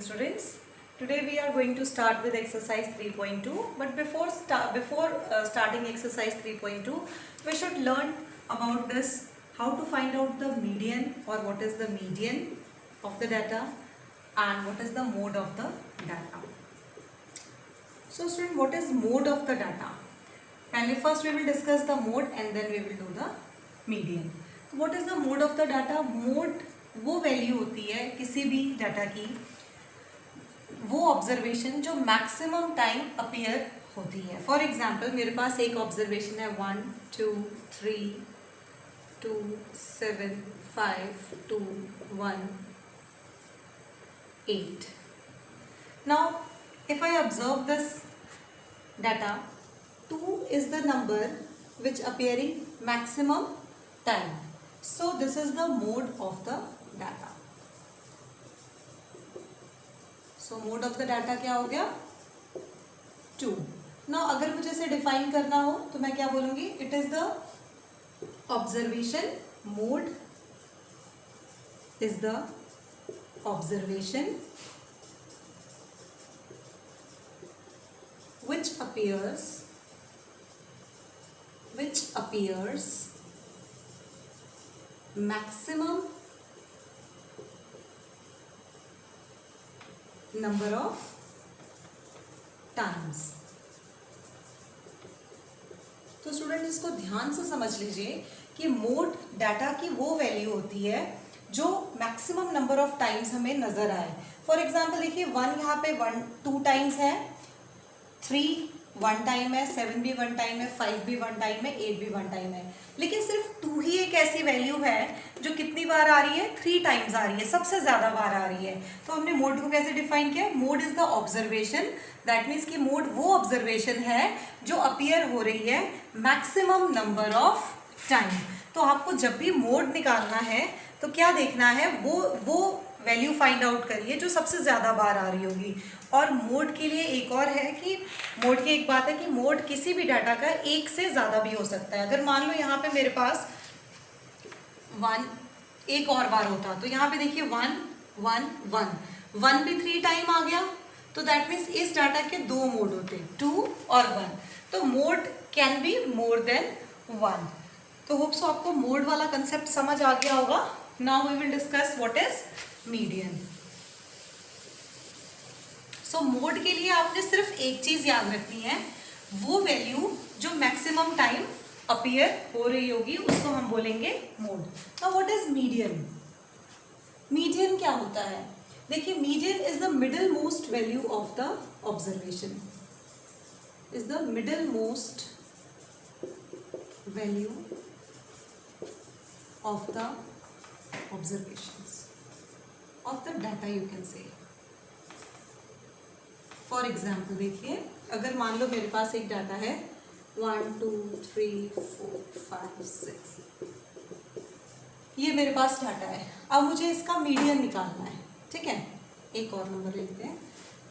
students. Today we are going to start with exercise 3.2, but before starting exercise 3.2 we should learn about this, how to find out the median or what is the median of the data and what is the mode of the data. So student, what is mode of the data? First we will discuss the mode and then we will do the median. What is the mode of the data? Mode वो value होती है किसी भी data की, वो observation जो maximum time appear होती है. फॉर एग्जाम्पल मेरे पास एक ऑब्जर्वेशन है 1 2 3 2 7 5 2 1 8. Now if I observe this data, 2 is the number which appearing maximum time. So this is the mode of the data. So mode of the data क्या हो गया? 2. Now अगर मुझे इसे डिफाइन करना हो तो मैं क्या बोलूँगी? It is the observation. Mode is the observation which appears maximum number of times. तो स्टूडेंट इसको ध्यान से समझ लीजिए कि मोड डाटा की वो वैल्यू होती है जो मैक्सिमम नंबर ऑफ टाइम्स हमें नजर आए. फॉर एग्जांपल देखिए 1 यहाँ पे 2 टाइम्स है, 3 1 टाइम है, 7 भी 1 टाइम है, 5 भी 1 टाइम है, 8 भी 1 टाइम है. लेकिन सिर्फ 2 ही एक ऐसी वैल्यू है जो कितनी बार आ रही है? 3 टाइम्स आ रही है, सबसे ज़्यादा बार आ रही है. तो हमने मोड को कैसे डिफाइन किया? Mode is the observation. That means कि मोड वो ऑब्जर्वेशन है जो अपीयर हो रही है मैक्सिमम नंबर ऑफ टाइम. तो आपको जब भी मोड निकालना है तो क्या देखना है? वो वैल्यू फाइंड आउट करिए जो सबसे ज़्यादा बार आ रही होगी. और मोड के लिए एक और है कि मोड की एक बात है कि मोड किसी भी डाटा का एक से ज़्यादा भी हो सकता है. अगर मान लो यहाँ पे मेरे पास 1 एक और बार होता तो यहाँ पे देखिए 1 1 1 1 भी 3 टाइम आ गया. तो दैट मीन्स इस डाटा के 2 मोड होते, 2 और 1. तो mode can be more than 1. तो होप सो आपको मोड वाला कंसेप्ट समझ आ गया होगा. Now we will discuss what is median. So mode के लिए आपने सिर्फ एक चीज याद रखनी है, वो वैल्यू जो मैक्सिमम टाइम अपीयर हो रही होगी उसको हम बोलेंगे mode. Now what is median? Median क्या होता है? देखिए median is the middle most value of the observation. Is the middle most value of the observations of the data you can say. For example देखिए अगर मान लो मेरे पास एक data है 1 2 3 4 5 6, ये मेरे पास डाटा है. अब मुझे इसका मीडियन निकालना है. ठीक है, एक और नंबर लेते हैं.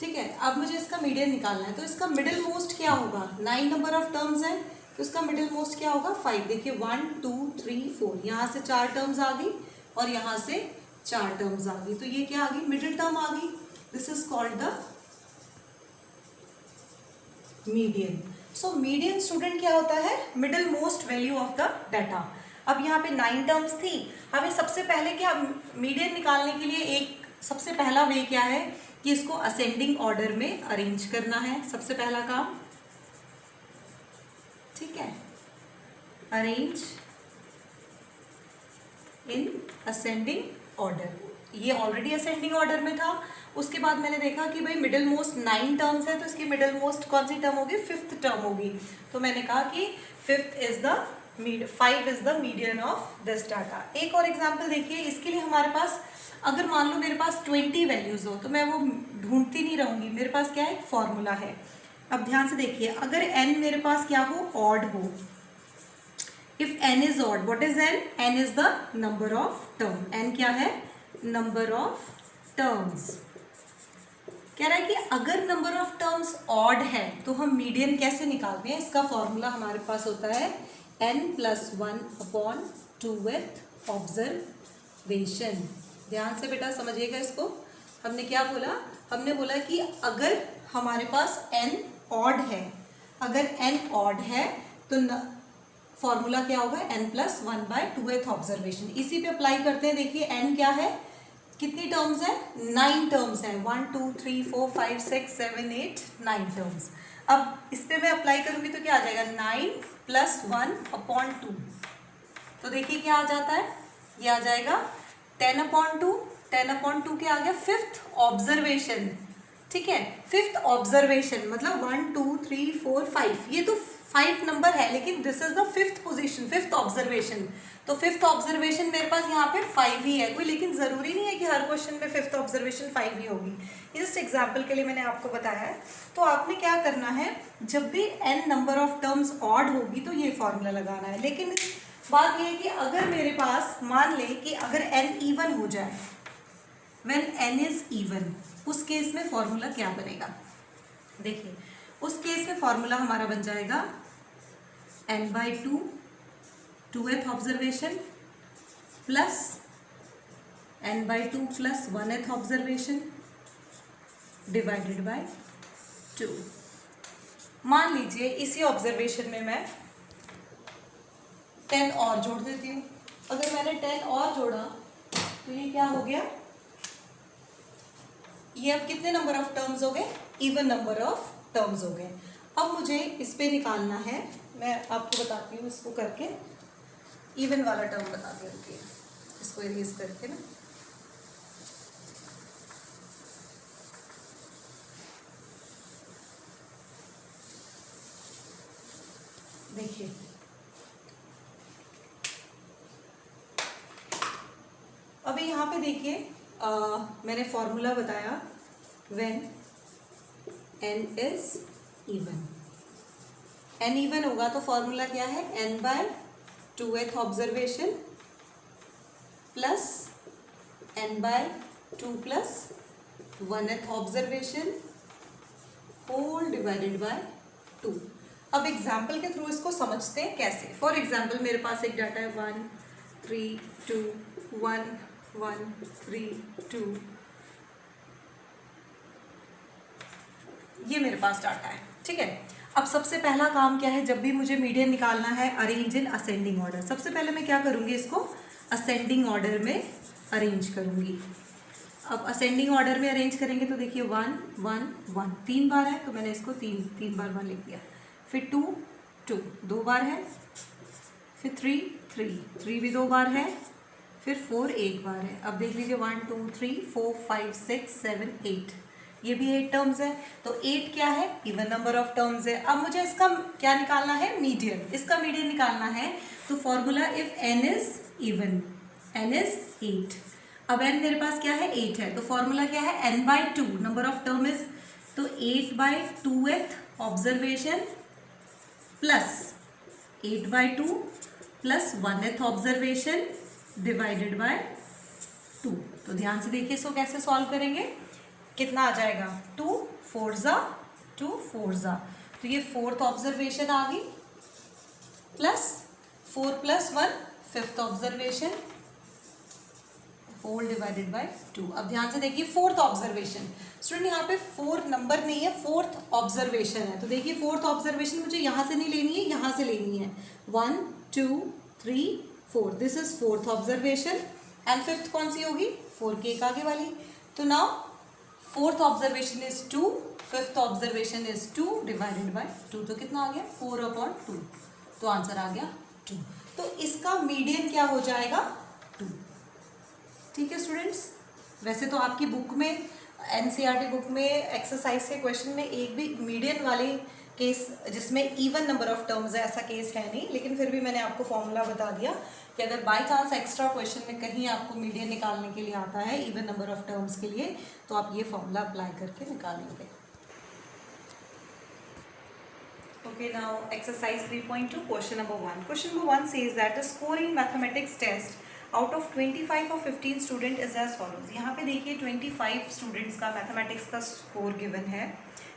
ठीक है, अब मुझे इसका मीडियन निकालना है. तो इसका मिडिल मोस्ट क्या होगा? 9 नंबर ऑफ टर्म्स है तो इसका मिडिल मोस्ट क्या होगा? 5. देखिए 1 2 3 4, यहाँ से 4 टर्म्स आ गई और यहाँ से 4 टर्म्स आ गई. तो ये क्या आ गई? मिडिल टर्म आ गई. This is called the median. So median student क्या होता है? Middle most value of the data. अब यहाँ पे 9 टर्म्स थी. हमें सबसे पहले क्या मीडियन निकालने के लिए एक सबसे पहला वे क्या है कि इसको असेंडिंग ऑर्डर में अरेंज करना है. सबसे पहला काम, ठीक है, अरेंज इन असेंडिंग ऑर्डर. ये ऑलरेडी असेंडिंग ऑर्डर में था. उसके बाद मैंने देखा कि भाई मिडिल मोस्ट 9 टर्म्स है तो इसकी मिडिल मोस्ट कौन सी टर्म होगी? 5th टर्म होगी. तो मैंने कहा कि 5 is the median of this data. एक और एग्जांपल देखिए. इसके लिए हमारे पास अगर मान लो मेरे पास 20 वैल्यूज हो तो मैं वो ढूंढती नहीं रहूंगी. मेरे पास क्या है? फॉर्मूला है. अब ध्यान से देखिए, अगर n मेरे पास क्या हो? ऑड हो. If n is odd, what is n? n is the number of term. n क्या है? Number of terms. कह रहा है कि अगर number of terms odd है तो हम मीडियन कैसे निकालते हैं? इसका फॉर्मूला हमारे पास होता है n + 1/2th ऑब्जर्वेशन. ध्यान से बेटा समझिएगा इसको. हमने क्या बोला, हमने बोला कि अगर हमारे पास n ऑड है, अगर n ऑड है तो फॉर्मूला क्या होगा, n+1/2th ऑब्जर्वेशन। इसी पे अप्लाई करते हैं। देखिए n क्या है, कितनी टर्म्स है, 9 टर्म्स हैं, 1 2 3 4 5 6 7 8 9 टर्म्स। अब इस पे मैं अप्लाई करूंगी तो क्या आ जाएगा, 9 + 1/2। तो देखिए क्या आ जाता है, ये आ जाएगा 10/2। 10/2 क्या आ गया, 5th ऑब्जर्वेशन। ठीक है, 5th ऑब्जर्वेशन मतलब 1 2 3 4 5, ये तो 5 नंबर है, लेकिन this is the 5th position, 5th observation. तो 5th ऑब्जर्वेशन मेरे पास यहाँ पे 5 ही है कोई, लेकिन जरूरी नहीं है कि हर क्वेश्चन में 5th ऑब्जर्वेशन 5 ही होगी। ये जस्ट एग्जाम्पल के लिए मैंने आपको बताया है। तो आपने क्या करना है, जब भी n number of terms odd होगी तो ये फॉर्मूला लगाना है। लेकिन बात ये है कि अगर मेरे पास मान ले कि अगर n इवन हो जाए, व्हेन n इज इवन, उस केस में फॉर्मूला क्या बनेगा, देखिए उस केस में फॉर्मूला हमारा बन जाएगा n/2 2th observation plus n/2 + 1th observation divided by 2। मान लीजिए इसी ऑब्जर्वेशन में मैं 10 और जोड़ देती हूँ। अगर मैंने 10 और जोड़ा तो ये क्या हो गया, ये अब कितने नंबर ऑफ टर्म्स हो गए, इवन नंबर ऑफ टर्म्स हो गए। अब मुझे इस पे निकालना है, मैं आपको बताती हूँ इसको करके, इवन वाला टर्म बताती हूँ, रुकिए इसको इरेज करके ना। देखिए अभी यहाँ पे देखिए मैंने फॉर्मूला बताया, when n is even, n even होगा तो फॉर्मूला क्या है, n/2th observation plus n/2 + 1th observation whole divided by 2। अब एग्जाम्पल के थ्रू इसको समझते हैं कैसे। फॉर एग्जाम्पल मेरे पास एक डाटा है 1 3 2 1 1 3 2, ये मेरे पास डाटा है। ठीक है, अब सबसे पहला काम क्या है, जब भी मुझे मीडियन निकालना है, अरेंज इन असेंडिंग ऑर्डर। सबसे पहले मैं क्या करूँगी, इसको असेंडिंग ऑर्डर में अरेंज करूँगी। अब असेंडिंग ऑर्डर में अरेंज करेंगे तो देखिए 1 1 1 3 बार है, तो मैंने इसको तीन बार 1 लिख दिया। फिर 2 2 2 बार है, फिर 3 3 3 भी 2 बार है, फिर 4 1 बार है। अब देख लीजिए 1 2 3 4 5 6 7 8, ये भी 8 टर्म्स है। तो 8 क्या है, इवन नंबर ऑफ टर्म्स है। अब मुझे इसका क्या निकालना है, मीडियन, इसका मीडियन निकालना है। तो formula if n is even, n is 8। अब n मेरे पास क्या है, 8 है, तो फॉर्मूला क्या है, n/2 number of term is, तो 8/2th observation plus 8/2 + 1th observation divided by 2। तो ध्यान से देखिए इसको कैसे सॉल्व करेंगे, कितना आ जाएगा, 2 4 ज़ा, तो ये 4th ऑब्जर्वेशन आ गई plus 4 + 1 5th observation whole divided by 2। अब ध्यान से देखिए 4th ऑब्जर्वेशन, स्टूडेंट यहाँ पे 4 नंबर नहीं है, 4th ऑब्जर्वेशन है। तो देखिए 4th ऑब्जर्वेशन मुझे यहाँ से नहीं लेनी है, यहाँ से लेनी है। 1 2 3 4, this is 4th observation and 5th कौन सी होगी, 4 के एक आगे वाली। तो now 4th observation is 2, 5th observation is 2 divided by 2, तो कितना आ गया, 4/2, तो आंसर आ गया 2। तो इसका मीडियन क्या हो जाएगा, 2। ठीक है स्टूडेंट्स, वैसे तो आपकी बुक में, एनसीईआरटी बुक में एक्सरसाइज के क्वेश्चन में एक भी मीडियन वाले केस जिसमें इवन नंबर ऑफ टर्म्स है ऐसा केस है नहीं, लेकिन फिर भी मैंने आपको फॉर्मूला बता दिया कि अगर बाय चांस एक्स्ट्रा क्वेश्चन में कहीं आपको मीडियन निकालने के लिए आता है इवन नंबर ऑफ टर्म्स के लिए, तो आप ये फॉर्मूला अप्लाई करके निकालेंगे। Okay, now exercise 3.2, question number 1. Question number 1 says that the score in mathematics test out of 25 or 15 student is as follows. यहाँ पे देखिए 25 स्टूडेंट्स का मैथमेटिक्स का स्कोर गिवन है।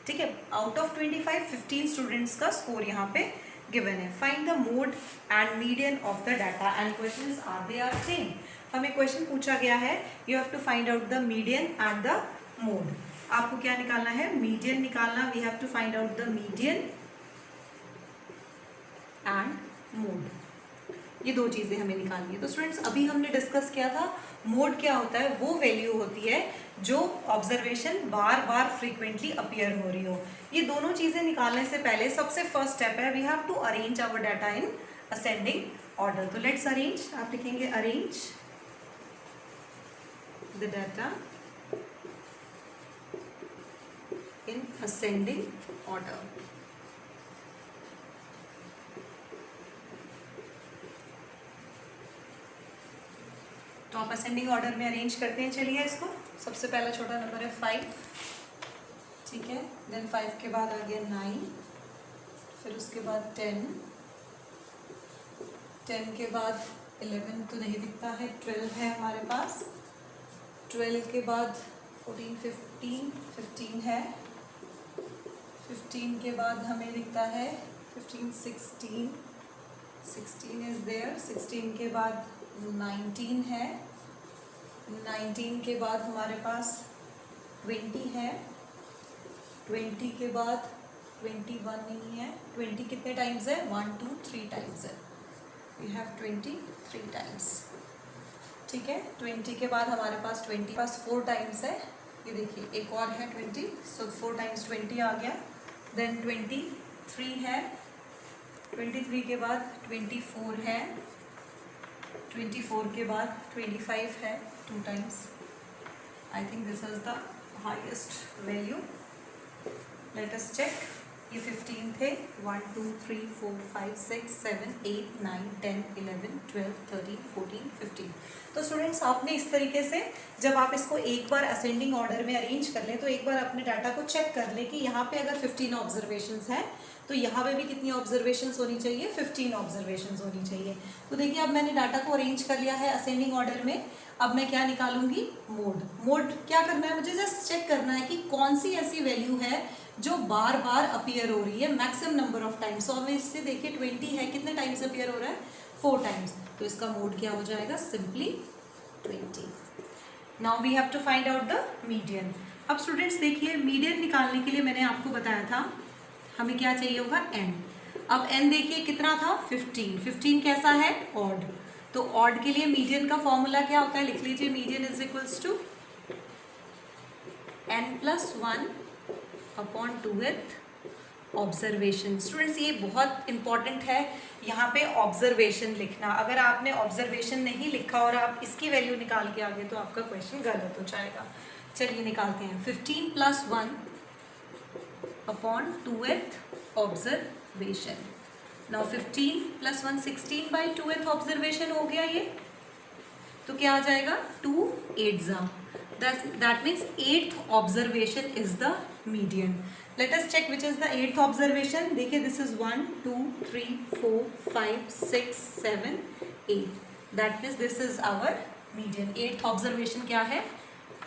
ठीक है, आउट ऑफ 25 15 स्टूडेंट्स का स्कोर यहाँ पे गिवन है। Find the mode and median of the data and questions are they are same. हमें क्वेश्चन पूछा गया है you have to find out the median and the mode. आपको क्या निकालना है? मीडियन निकालना। We have to find out the median and mode, ये दो चीजें हमें निकालनी है। तो स्टूडेंट्स अभी हमने डिस्कस किया था मोड क्या होता है, वो वैल्यू होती है जो ऑब्जर्वेशन बार बार फ्रीक्वेंटली अपीयर हो रही हो। ये दोनों चीजें निकालने से पहले सबसे फर्स्ट स्टेप है we have to arrange our data in ascending order. तो लेट्स अरेंज, आप लिखेंगे arrange the data in ascending order. तो आप असेंडिंग ऑर्डर में अरेंज करते हैं। चलिए इसको, सबसे पहला छोटा नंबर है 5, ठीक है। देन 5 के बाद आ गया 9, फिर उसके बाद 10, 10 के बाद 11 तो नहीं दिखता है, 12 है हमारे पास, 12 के बाद 14, 15, 15 है, 15 के बाद हमें दिखता है 15, 16, 16 इज देयर, 16 के बाद 19 है, 19 के बाद हमारे पास 20 है, 20 के बाद 21 नहीं है, 20 कितने टाइम्स है? 1, 2, 3 टाइम्स है, वी हैव 23 टाइम्स, ठीक है। 20 के बाद हमारे पास 20 पास 4 टाइम्स है, ये देखिए एक और है 20, सो 4 टाइम्स 20 आ गया। देन 23 है, 23 के बाद 24 है, 24 के बाद 25 है 2 times. I think this is the highest value. Let us check, ये 15 थे, 1, 2, 3, 4, 5, 6, 7, 8, 9, 10, 11, 12, 13, 14, 15। तो स्टूडेंट्स आपने इस तरीके से जब आप इसको एक बार असेंडिंग ऑर्डर में अरेंज कर लें तो एक बार अपने डाटा को चेक कर लें कि यहाँ पे अगर 15 ऑब्जर्वेशंस हैं तो यहाँ पे भी कितनी ऑब्जर्वेशंस होनी चाहिए? 15 ऑब्जर्वेशंस होनी चाहिए। तो देखिए अब मैंने डाटा को अरेंज कर लिया है असेंडिंग ऑर्डर में। अब मैं क्या निकालूंगी? मोड। मोड क्या करना है मुझे? जस्ट चेक करना है कि कौन सी ऐसी वैल्यू है जो बार बार अपीयर हो रही है मैक्सिमम नंबर ऑफ टाइम्स। सो हमें इससे देखिए 20 है, कितने टाइम्स अपीयर हो रहा है? 4 टाइम्स। तो इसका मोड क्या हो जाएगा? Simply 20। Now we have to find out the median. अब स्टूडेंट्स देखिए मीडियन निकालने के लिए मैंने आपको बताया था हमें क्या चाहिए होगा? n। अब n देखिए कितना था? 15। 15 कैसा है? ऑड। तो ऑड के लिए मीडियन का फॉर्मूला क्या होता है? लिख लीजिए, median is equals to n+1 upon 2th observation. Students ये बहुत इंपॉर्टेंट है यहाँ पे ऑब्जर्वेशन लिखना। अगर आपने ऑब्जर्वेशन नहीं लिखा और आप इसकी वैल्यू निकाल के आ गए तो आपका क्वेश्चन गलत हो जाएगा। चलिए निकालते हैं। 15+1 upon 2th observation. Now 15+1 16/2th observation हो गया ये, तो क्या आ जाएगा? 2 8 that means 8th observation is the median. Let us check which is the 8th observation. देखिए this is 1, 2, 3, 4, 5, 6, 7, 8, that means this is our median. 8th observation क्या है?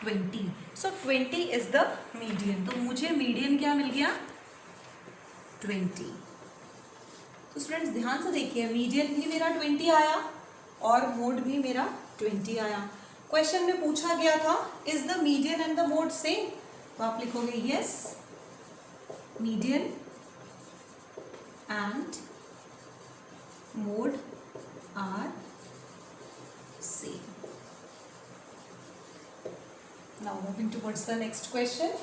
20। So 20 is the median. तो मुझे मीडियन क्या मिल गया? 20। तो स्टूडेंट्स ध्यान से देखिए, मीडियन भी मेरा 20 आया और मोड भी मेरा 20 आया। क्वेश्चन में पूछा गया था is the median and the mode same? तो आप लिखोगे yes, median and mode are same. Now moving towards the next question.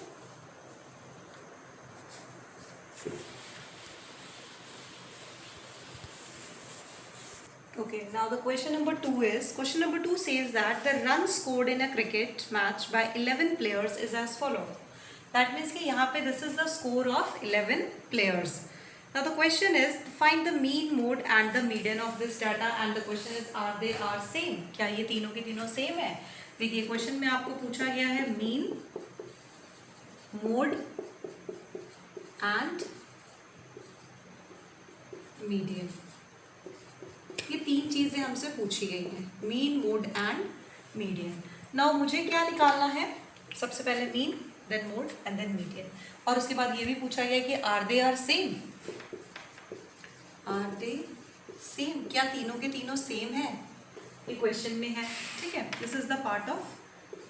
Okay, now the question number 2 says that the runs scored in a cricket match by 11 players is as follows. That means कि यहाँ पे this is the score of 11 players. Now the question is find the mean, mode and the median of this data and the question is are they are same? क्या ये तीनों के तीनों same है? देखिए क्वेश्चन में आपको पूछा गया है mean, mode and median। ये 3 चीजें हमसे पूछी गई हैं, mean, mode and median. Now मुझे क्या निकालना है? सबसे पहले mean, then mode and then median. और उसके बाद ये भी पूछा गया कि are they are same? Are they same, क्या तीनों के तीनों सेम है? ये क्वेश्चन में है, ठीक है। This is the part of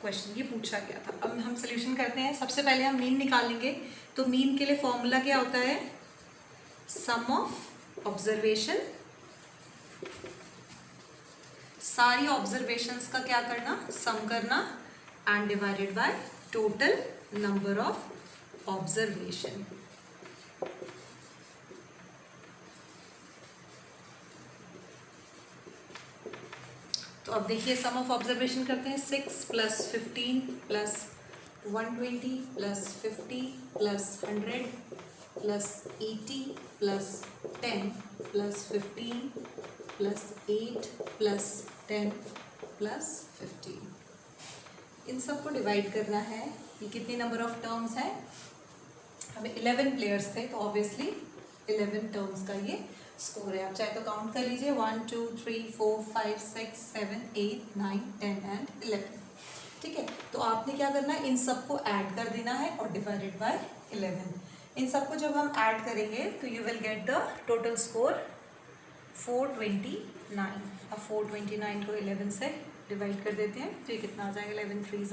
question, ये पूछा गया था। अब हम सोल्यूशन करते हैं। सबसे पहले हम मीन निकालेंगे। तो मीन के लिए फॉर्मूला क्या होता है? सम ऑफ ऑब्जर्वेशन, सारी ऑब्जर्वेशंस का क्या करना, सम करना, and divided by total number of observation. तो अब देखिए सम ऑफ ऑब्जर्वेशन करते हैं। 6 + 15 + 120 + 50 + 100 + 80 + 10 + 15 + 8 + 10 + 15, इन सबको डिवाइड करना है। ये कितने नंबर ऑफ टर्म्स हैं? हमें 11 प्लेयर्स थे, तो ऑब्वियसली 11 टर्म्स का ये स्कोर है। आप चाहे तो काउंट कर लीजिए, 1 2 3 4 5 6 7 8 9 10 एंड 11, ठीक है। तो आपने क्या करना है, इन सबको ऐड कर देना है और डिवाइडेड बाय 11। इन सबको जब हम ऐड करेंगे तो you will get the total score 429। अब 429 को 11 से डिवाइड कर देते हैं, तो ये कितना आ जाएगा? 11 3 =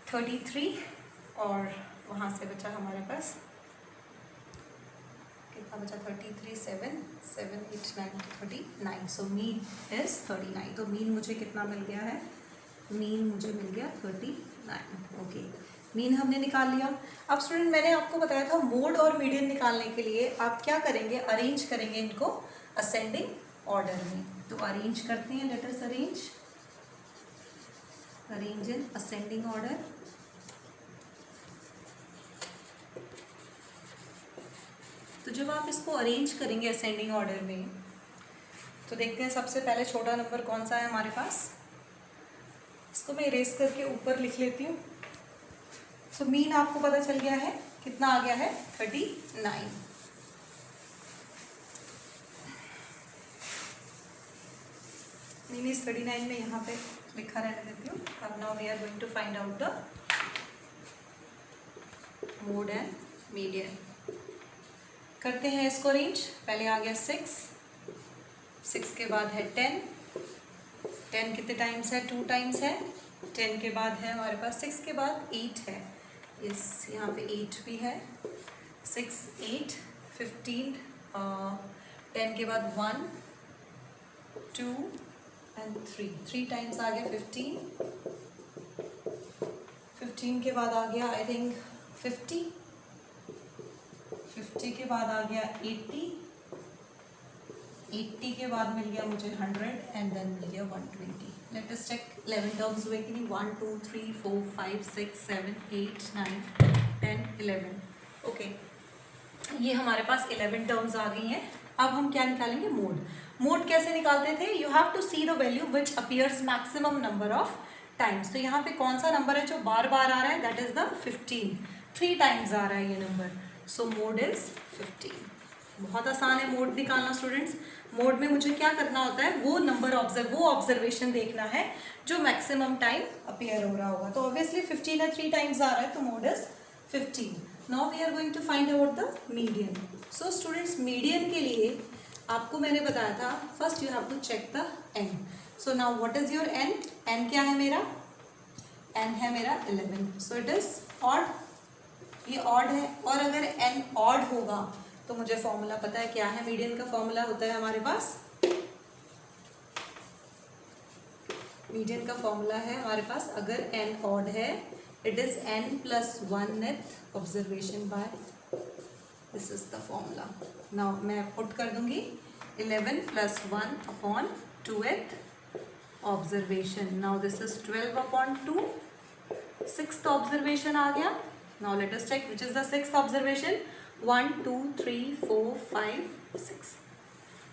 33 और वहाँ से बचा हमारे पास कितना बचा? 33 7 7 8 9 39। So mean is 39। तो मीन मुझे कितना मिल गया है? मीन मुझे मिल गया 39। ओके, मीन हमने निकाल लिया। अब स्टूडेंट मैंने आपको बताया था मोड और मीडियन निकालने के लिए आप क्या करेंगे, अरेंज करेंगे इनको असेंडिंग ऑर्डर में। तो अरेंज करते हैं, let us arrange in ascending order. तो जब आप इसको अरेंज करेंगे असेंडिंग ऑर्डर में, तो देखते हैं सबसे पहले छोटा नंबर कौन सा है हमारे पास। इसको मैं इरेज करके ऊपर लिख लेती हूँ। सो मीन आपको पता चल गया है, कितना आ गया है? 39। मीन इज 39 में यहाँ पे लिखा रहने देती हूँ। अब now we are going to find out the mode and median. करते हैं इसको अरेंज। पहले आ गया 6 के बाद है 10 कितने टाइम्स है? 2 टाइम्स है। 10 के बाद है हमारे पास 6 के बाद 8 है, इस यहाँ पे 8 भी है। 6 8 15 10 के बाद 1 2 एंड 3 टाइम्स आ गया 15 के बाद आ गया आई थिंक 50 के बाद आ गया 80 के बाद मिल गया मुझे 100 एंड देन मिल गया 120। लेट अस चेक 11 टर्म्स हुए कि नहीं? 1 2 3 4 5 6 7 8 9 10 11। ओके, ये हमारे पास 11 टर्म्स आ गई हैं। अब हम क्या निकालेंगे? मोड कैसे निकालते थे? You have to see the value which appears maximum number of times. तो यहाँ पे कौन सा नंबर है जो बार बार आ रहा है? That is the 15। 3 टाइम्स आ रहा है ये नंबर, सो मोड इज 15। बहुत आसान है मोड निकालना स्टूडेंट्स। मोड में मुझे क्या करना होता है? वो नंबर वो ऑब्जर्वेशन देखना है जो मैक्सिमम टाइम अपीयर हो रहा होगा। तो ऑब्वियसली 15 है, 3 टाइम्स आ रहा है, तो mode is 15। Now we are going to find out the median. So students median के लिए आपको मैंने बताया था, first you have to check the N. So now what is your N? N क्या है मेरा? एन है मेरा 11। सो इट इज ऑड, ये ऑड है। और अगर एन ऑड होगा तो मुझे फॉर्मूला पता है क्या है। मीडियन का फॉर्मूला होता है हमारे पास, मीडियन का फॉर्मूला है हमारे पास, अगर एन ऑड है it is n + 1th observation by, this is the formula. Now मैं पुट कर दूंगी 11 + 1/2th observation. Now this is 12/2, 6th observation आ गया। Now let us check which is the 6th observation. 1 2 3 4 5 6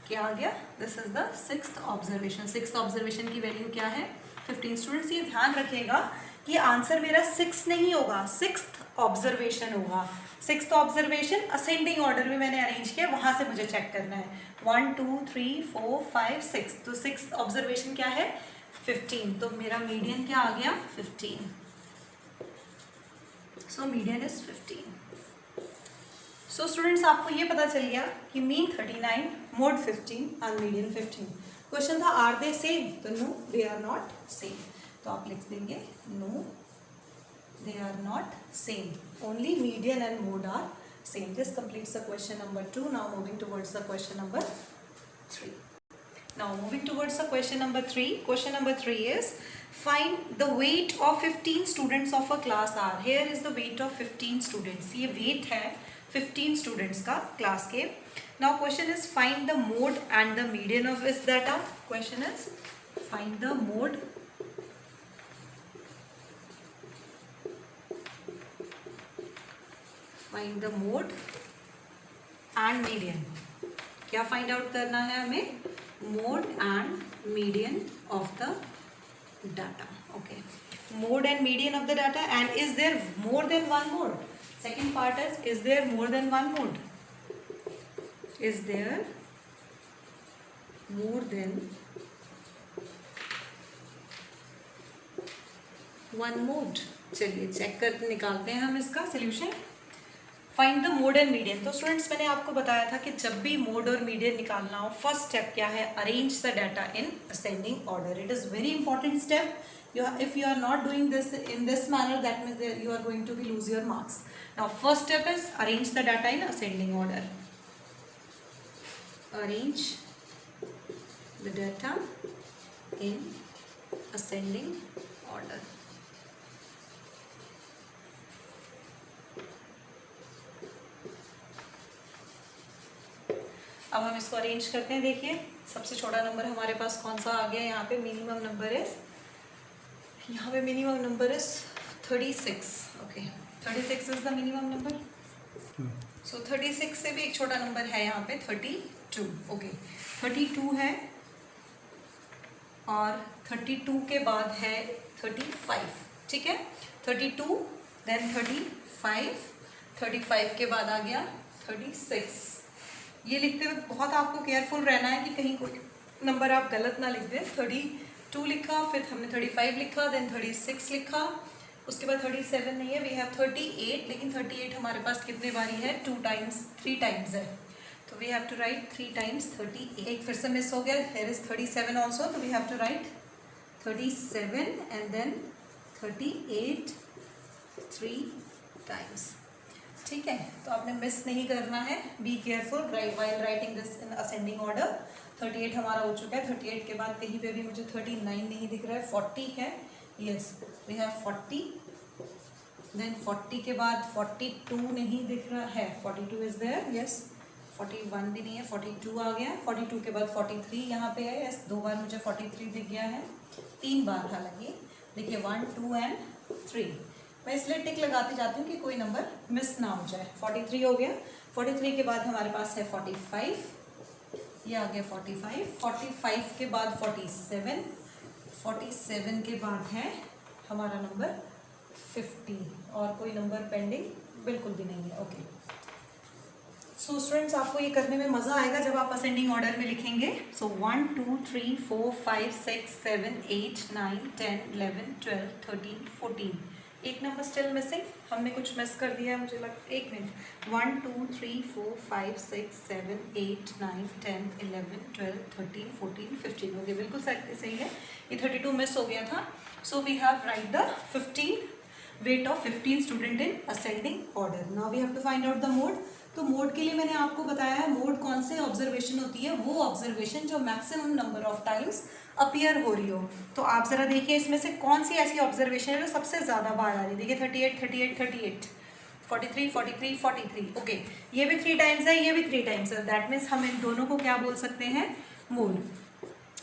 क्या आ गया? This is the 6th observation. 6th observation की value क्या है? 15। स्टूडेंट्स ये ध्यान रखिएगा कि आंसर मेरा 6 नहीं होगा, 6th ऑब्जर्वेशन होगा। 6th ऑब्जर्वेशन असेंडिंग ऑर्डर में मैंने अरेंज किया, वहां से मुझे चेक करना है। 1 2 3 4 5 6, तो 6th ऑब्जर्वेशन क्या है? 15। तो मेरा मीडियन क्या आ गया? 15। So median is 15। So students आपको ये पता चल गया कि मीन 39, मोड 15 और मीडियन 15। क्वेश्चन था आर दे सेम, तो no they are not same, तो आप लिख देंगे no they are not same, only median and mode are same. This completes the question number 2. Now moving towards the question number 3. Now moving towards the question number 3. Question number 3 is find the weight of 15 students of a class R. Here is the weight of 15 students. ये weight है 15 students का class के. Now question is find the mode and the median of this data. Question is find the mode find the mode and median. क्या find out करना है हमें? Mode and median of the data. Okay, mode and median of the data. And is there more than one mode? Second part is there more than one mode? Is there more than one mode? चलिए check कर निकालते हैं हम इसका solution. Find the mode and median. तो students मैंने आपको बताया था कि जब भी मोड और मीडियन निकालना हो, फर्स्ट स्टेप क्या है? Arrange the data in ascending order. It is very important step. If you are not doing this in this manner, that means that you are going to be lose your marks. Now first step is arrange the data in ascending order. Arrange the data in ascending order. अब हम इसको arrange करते हैं. देखिए सबसे छोटा number हमारे पास कौन सा आ गया? यहाँ पे मिनिमम नंबर इज, यहाँ पे minimum number is 36. Okay, 36 is the minimum number. So 36 से भी एक छोटा नंबर है यहाँ पे 32. ओके, 32 है और 32 के बाद है 35. ठीक है, 32 देन 35, 35 के बाद आ गया 36. ये लिखते वक्त बहुत आपको केयरफुल रहना है कि कहीं कोई नंबर आप गलत ना लिख दें. 32 लिखा, फिर हमने 35 लिखा, देन 36 लिखा, उसके बाद 37 नहीं है, वी हैव 38. लेकिन 38 हमारे पास कितने बारी है? 3 टाइम्स है, तो we have to write 3 times 38. एक फिर से मिस हो गया, हियर इज 37 ऑल्सो, तो we have to write 37 and then 38 3 times. ठीक है, तो आपने मिस नहीं करना है. Be careful while writing this in ascending order. 38 हमारा हो चुका है. 38 के बाद कहीं पे भी मुझे 39 नहीं दिख रहा है. 40 है, यस वी हैव 40. देन 40 के बाद 42 नहीं दिख रहा है. 42 इज देयर, यस. 41 भी नहीं है, 42 आ गया. 42 के बाद 43 यहाँ पे है, यस. 2 बार मुझे 43 दिख गया है, 3 बार. हालांकि देखिए 1 2 एंड 3. मैं इसलिए टिक लगाती जाती हूँ कि कोई नंबर मिस ना हो जाए. 43 हो गया. 43 के बाद हमारे पास है 45, ये आ गया 45. 45 के बाद 47, 47 के बाद है हमारा नंबर 50 और कोई नंबर पेंडिंग बिल्कुल भी नहीं है. ओके, सो स्टूडेंट्स आपको ये करने में मज़ा आएगा जब आप असेंडिंग ऑर्डर में लिखेंगे. सो 1 2 3 4 5 6 7 8 9 10 11 12 13 14. एक नंबर स्टिल मिसिंग. हमने कुछ मिस कर दिया है मुझे लगता है. 1 मिनट. 1 2 3 4 5 6 7 8 9 10 11 12 13 14 15. ओके, बिल्कुल सही है. ये 32 मिस हो गया था. So we have write the 15 weight of 15 student in ascending order. Now we have to find out the mode. तो मोड के लिए मैंने आपको बताया है मोड कौन से ऑब्जर्वेशन होती है? वो ऑब्जर्वेशन जो maximum number of times appear हो रही हो. तो आप जरा देखिए इसमें से कौन सी ऐसी ऑब्जर्वेशन है जो सबसे ज़्यादा बार आ रही है. देखिए 38 38 38, 43 43 43. ओके, ये भी 3 टाइम्स है, ये भी 3 टाइम्स है. दैट मीन्स हम इन दोनों को क्या बोल सकते हैं? मोड.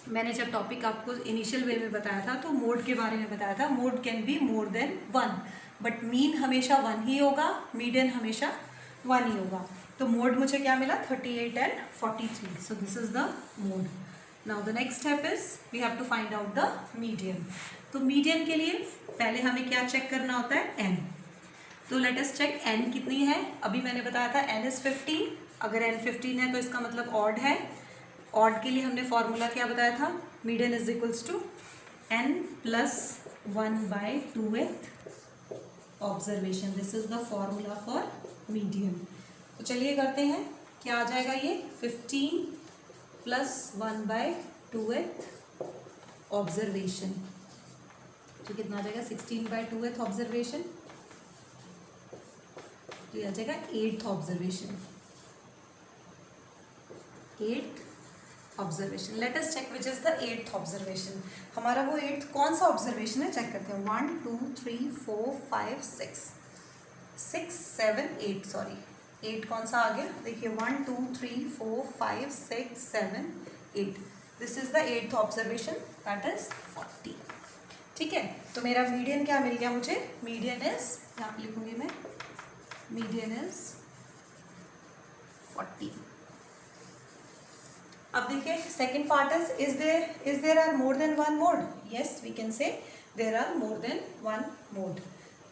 मैंने जब टॉपिक आपको इनिशियल वे में बताया था तो मोड के बारे में बताया था. Mode can be more than 1, but mean हमेशा 1 ही होगा, मीडियन हमेशा 1 ही होगा. तो मोड मुझे क्या मिला? 38 and 43. So this is the mode. Now the next step is we have to find out the median. तो मीडियन के लिए पहले हमें क्या चेक करना होता है? एन. तो लेट अस चेक एन कितनी है. अभी मैंने बताया था एन इज 15. अगर एन 15 है तो इसका मतलब ऑड है. ऑड के लिए हमने फॉर्मूला क्या बताया था? Median is equals to N plus 1/2th observation. This is the formula for median. तो चलिए करते हैं. क्या आ जाएगा ये? 15 प्लस 1/2. 2th ऑब्जर्वेशन, तो कितना आ जाएगा 16/2th ऑब्जर्वेशन, तो ये आ जाएगा 8th observation, 8th observation. Let us check which is the 8th observation. हमारा वो 8th कौन सा ऑब्जर्वेशन है, चेक करते हैं। 1 2 3 4 5 6 7 8, सॉरी 8 कौन सा आ गया, देखिए 1 2 3 4 5 6 7 8, this is the 8th observation, that is 40। ठीक है, तो मेरा मीडियन क्या मिल गया मुझे, मीडियन इज, यहाँ पे लिखूंगी मैं, मीडियन इज 40। अब देखिए second part is there are more than one mode, yes we can say there are more than one mode.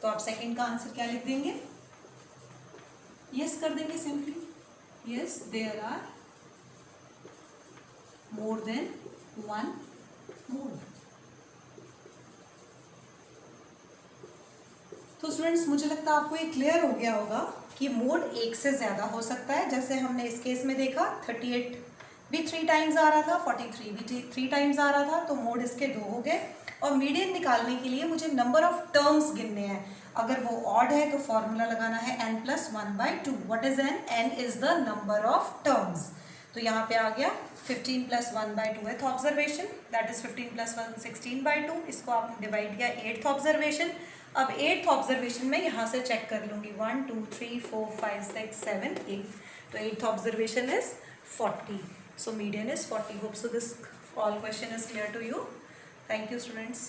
तो आप सेकेंड का आंसर क्या लिख देंगे, यस कर देंगे simply, yes there are more than one mode. तो स्टूडेंट्स मुझे लगता है आपको ये क्लियर हो गया होगा कि मोड एक से ज़्यादा हो सकता है। जैसे हमने इस केस में देखा 38 भी 3 टाइम्स आ रहा था, 43 भी 3 टाइम्स आ रहा था, तो मोड इसके 2 हो गए। और मीडियन निकालने के लिए मुझे नंबर ऑफ टर्म्स गिनने हैं। अगर वो ऑड है तो फॉर्मूला लगाना है n+1/2। What is n? n is the number of terms. तो यहाँ पे आ गया 15 + 1/2th ऑब्जर्वेशन, दैट इज 15 + 1 16/2। इसको आपने डिवाइड किया 8th ऑब्जर्वेशन। अब 8th ऑब्जर्वेशन में यहाँ से चेक कर लूँगी 1 2 3 4 5 6 7 8, तो 8th observation is 40. So median is 40. Hope so this all question is clear to you. Thank you students.